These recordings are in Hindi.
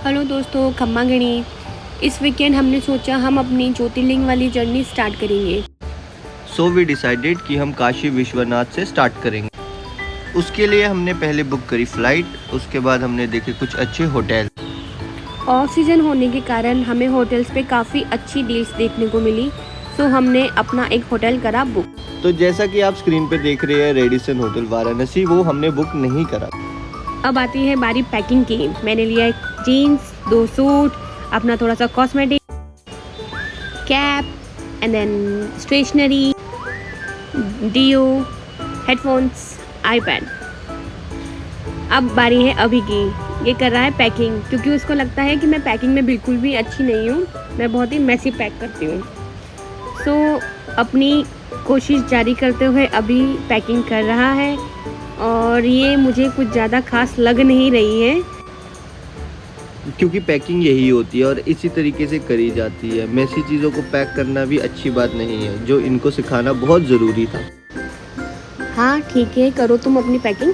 हेलो दोस्तों, खम्मा गणी। इस वीकेंड हमने सोचा हम अपनी ज्योतिर्लिंग वाली जर्नी स्टार्ट करेंगे। सो वी डिसाइडेड कि हम काशी विश्वनाथ से स्टार्ट करेंगे। उसके लिए हमने पहले बुक करी फ़्लाइट, उसके बाद हमने देखे कुछ अच्छे होटल। ऑफ सीजन होने के कारण हमें होटल्स पे काफ़ी अच्छी डील्स देखने को मिली, सो हमने अपना एक होटल करा बुक। तो जैसा कि आप स्क्रीन पे देख रहे हैं रेडिसन होटल वाराणसी, वो हमने बुक नहीं करा। अब आती है बारी पैकिंग की। मैंने लिया एक जीन्स, 2 सूट, अपना थोड़ा सा cosmetic, cap and then stationery, deo, headphones, iPad. अब बारी है अभी की। ये कर रहा है पैकिंग, क्योंकि उसको लगता है कि मैं पैकिंग में बिल्कुल भी अच्छी नहीं हूँ, मैं बहुत ही मैसी पैक करती हूँ। सो अपनी कोशिश जारी करते हुए अभी पैकिंग कर रहा है, और ये मुझे कुछ ज़्यादा खास लग नहीं रही है, क्योंकि पैकिंग यही होती है और इसी तरीके से करी जाती है। मैसी चीज़ों को पैक करना भी अच्छी बात नहीं है, जो इनको सिखाना बहुत ज़रूरी था। हाँ ठीक है, करो तुम अपनी पैकिंग।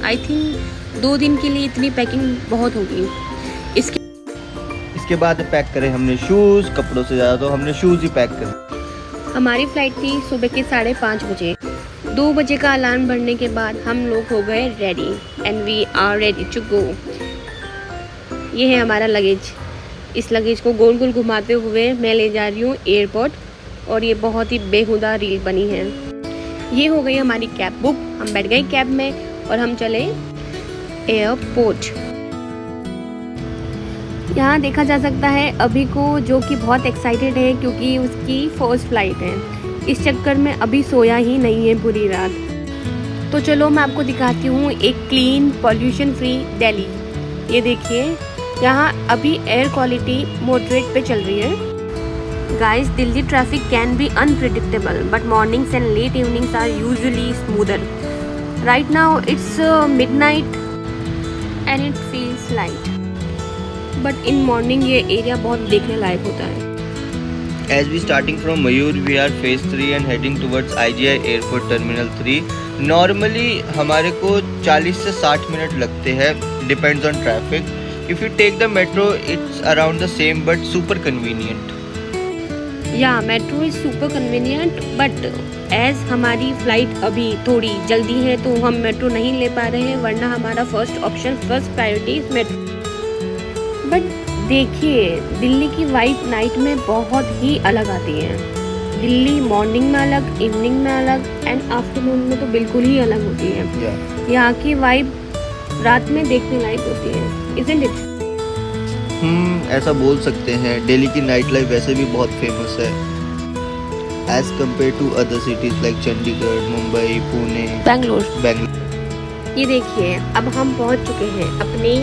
आई थिंक 2 दिन के लिए इतनी पैकिंग बहुत होगी। इसके बाद पैक करे हमने शूज़। कपड़ों से ज़्यादा तो हमने शूज़ ही पैक करे। हमारी फ़्लाइट थी सुबह के 5:30 बजे। 2 बजे का अलार्म बढ़ने के बाद हम लोग हो गए ready and we are ready to go. ये है हमारा लगेज। इस लगेज को गोल गोल घुमाते हुए मैं ले जा रही हूँ एयरपोर्ट, और ये बहुत ही बेहुदा रील बनी है। ये हो गई हमारी कैब बुक। हम बैठ गए कैब में और हम चले एयरपोर्ट। यहाँ देखा जा सकता है अभी को, जो कि बहुत एक्साइटेड है क्योंकि उसकी फर्स्ट फ्लाइट है। इस चक्कर में अभी सोया ही नहीं है पूरी रात। तो चलो मैं आपको दिखाती हूँ एक क्लीन पॉल्यूशन फ्री दिल्ली। ये देखिए, यहाँ अभी एयर क्वालिटी मॉडरेट पे चल रही है। Guys, Delhi traffic can be unpredictable, but mornings and late evenings are usually smoother. Right now it's midnight and it feels light, but in morning ये एरिया बहुत देखने लायक होता है। As we starting from Mayur, we are phase 3 and heading towards IGI Airport Terminal 3. Normally हमारे को 40 से 60 मिनट लगते हैं, depends on traffic. If you take the metro, it's around the same but super convenient. या metro is super convenient, but as हमारी फ्लाइट अभी थोड़ी जल्दी है तो हम मेट्रो नहीं ले पा रहे हैं, वरना हमारा first option, first priority is metro. But देखिए, दिल्ली की वाइब नाइट में बहुत ही अलग आती है। दिल्ली मॉर्निंग में अलग, इवनिंग में अलग एंड आफ्टरनून में तो बिल्कुल ही अलग होती है। यहाँ की वाइब रात में देखने लायक होती है, इज़न्ट इट? ऐसा बोल सकते हैं। दिल्ली की नाइट लाइफ वैसे भी बहुत फेमस है as compared to other cities like Chandigarh, Mumbai, Pune, Bangalore. ये देखिए, अब हम पहुँच चुके हैं अपने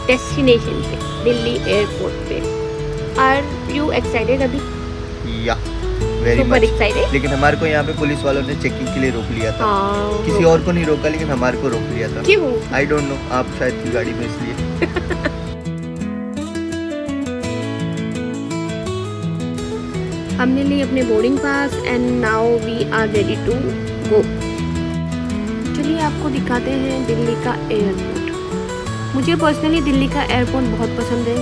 डेस्टिनेशन पे, दिल्ली एयरपोर्ट पे। आर यू एक्साइटेड अभी? या वेरी सुपर मच एक्साइटेड। लेकिन हमारे को यहाँ पे पुलिस वालों ने चेकिंग के लिए रोक लिया था। किसी और को नहीं रोका, लेकिन हमारे को रोक लिया था। क्यों? आई डोंट नो, आप शायद थी गाड़ी में इसलिए। हमने ली अपने boarding pass and now we are ready to go. चलिए आपको दिखाते हैं दिल्ली का एयरपोर्ट। मुझे पर्सनली दिल्ली का एयरपोर्ट बहुत पसंद है।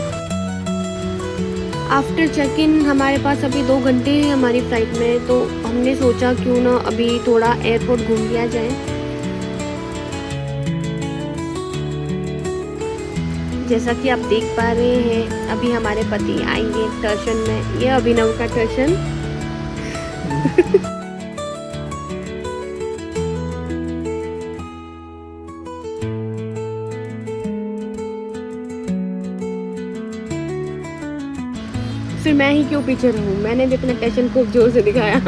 आफ्टर चेक इन हमारे पास अभी 2 घंटे हैं हमारी फ्लाइट में, तो हमने सोचा क्यों ना अभी थोड़ा एयरपोर्ट घूम लिया जाए। जैसा कि आप देख पा रहे हैं, अभी हमारे पति आएंगे टर्शन में। ये अभिनव का टर्शन। फिर मैं ही क्यों पीछे रहूं, मैंने भी अपना टर्शन खूब जोर से दिखाया।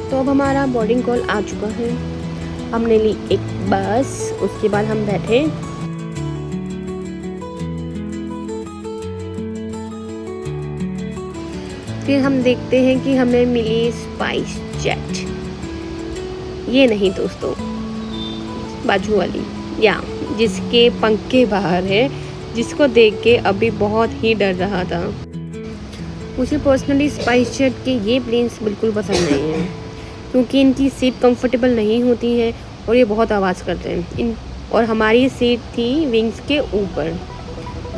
तो अब हमारा बोर्डिंग कॉल आ चुका है। हमने ली एक बस, उसके बाद हम बैठे। फिर हम देखते हैं कि हमें मिली स्पाइस जेट। ये नहीं दोस्तों, बाजू वाली, या जिसके पंखे बाहर है, जिसको देख के अभी बहुत ही डर रहा था। मुझे पर्सनली स्पाइस जेट के ये प्लेन्स बिल्कुल पसंद नहीं हैं, क्योंकि इनकी सीट कंफर्टेबल नहीं होती है और ये बहुत आवाज़ करते हैं। और हमारी सीट थी विंग्स के ऊपर,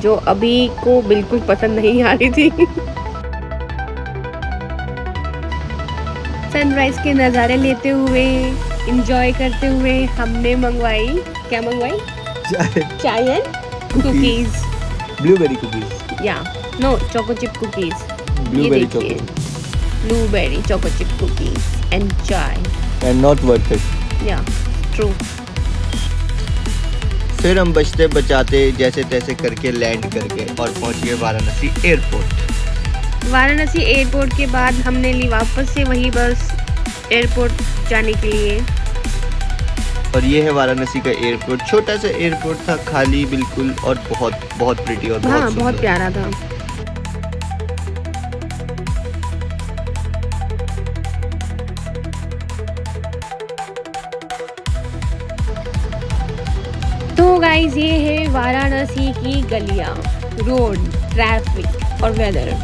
जो अभी को बिल्कुल पसंद नहीं आ रही थी। सनराइज के नज़ारे लेते हुए, इंजॉय करते हुए हमने मंगवाई, क्या मंगवाई? चाय एंड कुकीज़, ब्लूबेरी कुकीज़, या no, choco chip cookies, blueberry choco, blueberry choco chip cookies and चाय, एंड नॉट वर्थ इट, या ट्रू। फिर हम बचते बचाते जैसे तैसे करके लैंड करके और पहुंच गए वाराणसी एयरपोर्ट। वाराणसी एयरपोर्ट के बाद हमने ली वापस से वही बस एयरपोर्ट जाने के लिए। और ये है वाराणसी का एयरपोर्ट। छोटा सा एयरपोर्ट था, खाली बिल्कुल, और बहुत बहुत प्रिटी और बहुत हाँ, बहुत प्यारा था। तो गाइस, ये है वाराणसी की गलियां, रोड, ट्रैफिक और वेदर।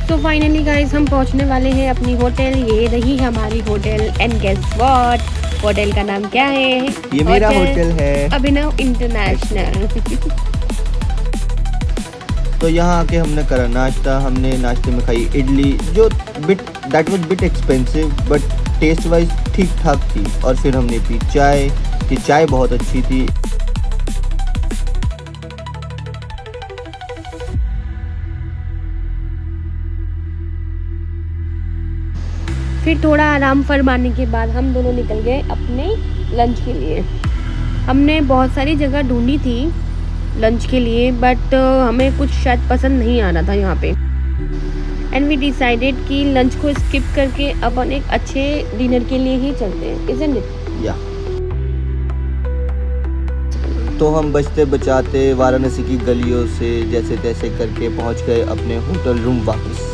तो फाइनली गाइस, हम पहुंचने वाले हैं अपनी होटल। ये रही हमारी hotel, and guess what, hotel का नाम क्या है? ये मेरा होटल है, अभिनव इंटरनेशनल। तो यहाँ आके हमने करा नाश्ता। हमने नाश्ते में खाई इडली, जो that was bit expensive but taste wise ठीक ठाक थी। और फिर हमने पी चाय, कि चाय बहुत अच्छी थी। फिर थोड़ा आराम फरमाने के बाद हम दोनों निकल गए अपने लंच के लिए। हमने बहुत सारी जगह ढूंढी थी लंच के लिए, बट हमें कुछ शायद पसंद नहीं आ रहा था यहाँ पे। एंड वी डिसाइडेड कि लंच को स्किप करके अपन एक अच्छे डिनर के लिए ही चलते हैं, इज़न्ट इट? या तो हम बचते बचाते वाराणसी की गलियों से जैसे तैसे करके पहुँच गए अपने होटल रूम वापस।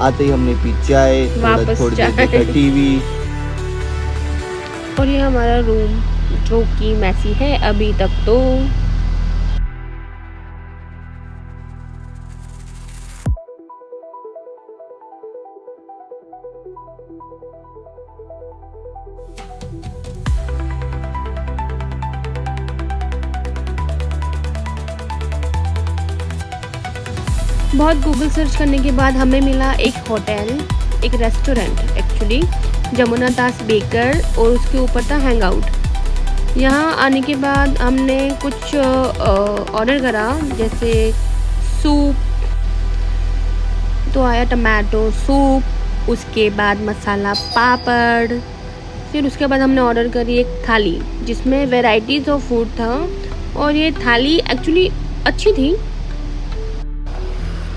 आते ही हमने पी चाय, थोड़ी देर देखा टीवी। और ये हमारा रूम, जो कि मैसी है अभी तक तो। बहुत गूगल सर्च करने के बाद हमें मिला एक होटल, एक रेस्टोरेंट एक्चुअली, जमुना दास बेकर, और उसके ऊपर था हैंग आउट। यहाँ आने के बाद हमने कुछ ऑर्डर करा, जैसे सूप, तो आया टमाटो सूप, उसके बाद मसाला पापड़। फिर उसके बाद हमने ऑर्डर करी एक थाली, जिसमें वेराइटीज़ ऑफ फूड था। और ये थाली एक्चुअली अच्छी थी,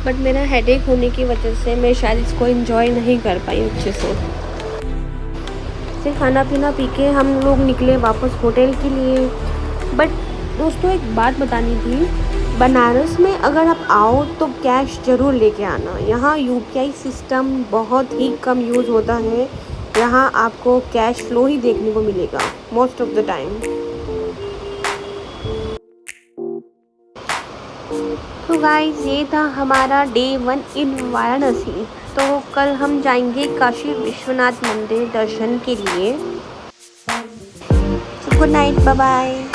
बट मेरा हेडेक होने की वजह से मैं शायद इसको एंजॉय नहीं कर पाई अच्छे से। खाना पीना पी के हम लोग निकले वापस होटल के लिए। बट दोस्तों, एक बात बतानी थी, बनारस में अगर आप आओ तो कैश ज़रूर लेके आना। यहाँ यूपीआई सिस्टम बहुत ही कम यूज़ होता है। यहाँ आपको कैश फ्लो ही देखने को मिलेगा मोस्ट ऑफ द टाइम। तो गाइस, ये था हमारा डे 1 इन वाराणसी। तो कल हम जाएंगे काशी विश्वनाथ मंदिर दर्शन के लिए। Good night, bye bye.